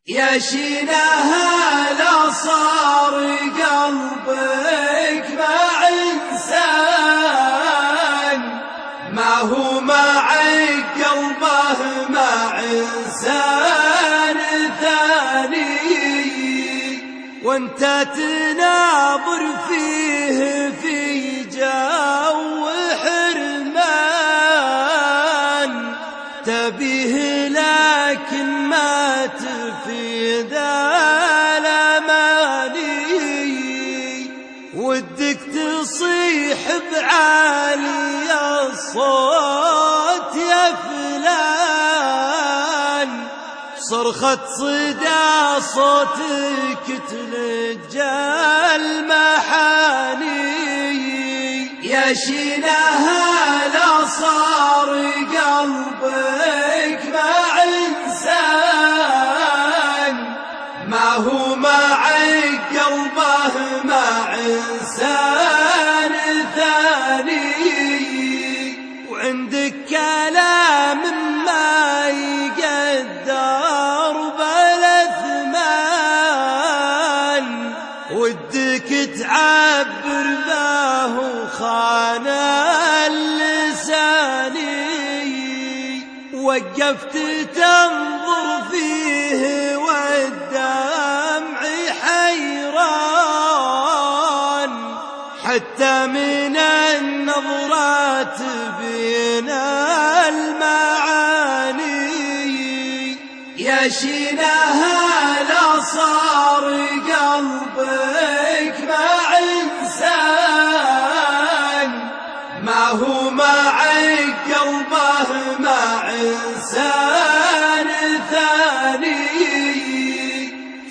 يا شيناها لا صار قلبك مع إنسان ما هو مع قلبه مع إنسان ثاني، وانت تناظر فيه في جو حرمان تبيه لكن ما تفيد الأماني، ودك تصيح بعالي الصوت يا فلان، صرخة صدى صوتك تلجى المحاني. يا شيناها لا صار قلبك مع إنسان ما هو مع قلبه مع إنسان ثاني، وعندك كلام ما يقدر بالأثمان، ودك تعبر به خان اللساني، وقفت تنظر فيه والدمع حيران حتى من النظرات بين المعاني. يا شيناها لا صار قلبك مع إنسان ما هو مع قلبه مع إنسان ثاني،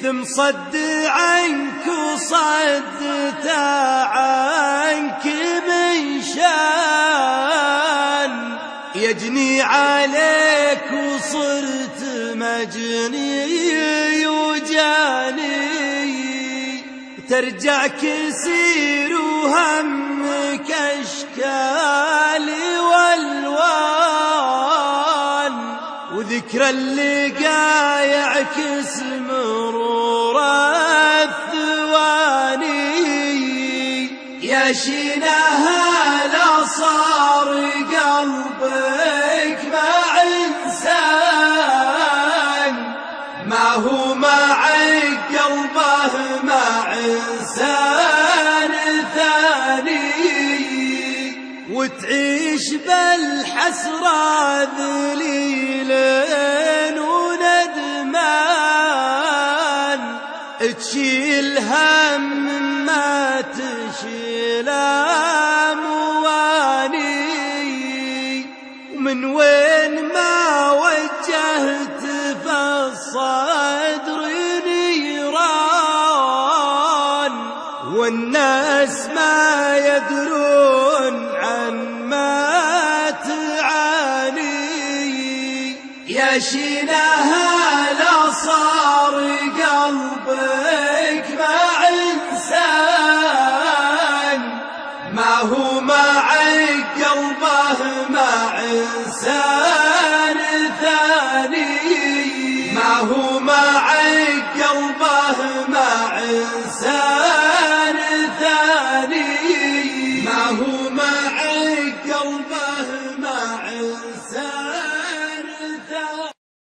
ثم صد عنك وصدت عنك من شان يجني عليك وصرت مجني وجاني، ترجع كسير وهمك أشكال والوان، وذكرى اللقاء يعكس مرور الثواني. يا شيناها لا صار قلبك مع إنسان ما هو مع قلبه مع إنسان ثاني، وتعيش بالحسرة ذليل وندمان، تشيل هم ما تشيل أمواني، ومن وين ما وجهت في الصدر نيران، والناس ما يدرون عن ما تعاني. يا شيناها لا صار قلبك مع إنسان ما هو مع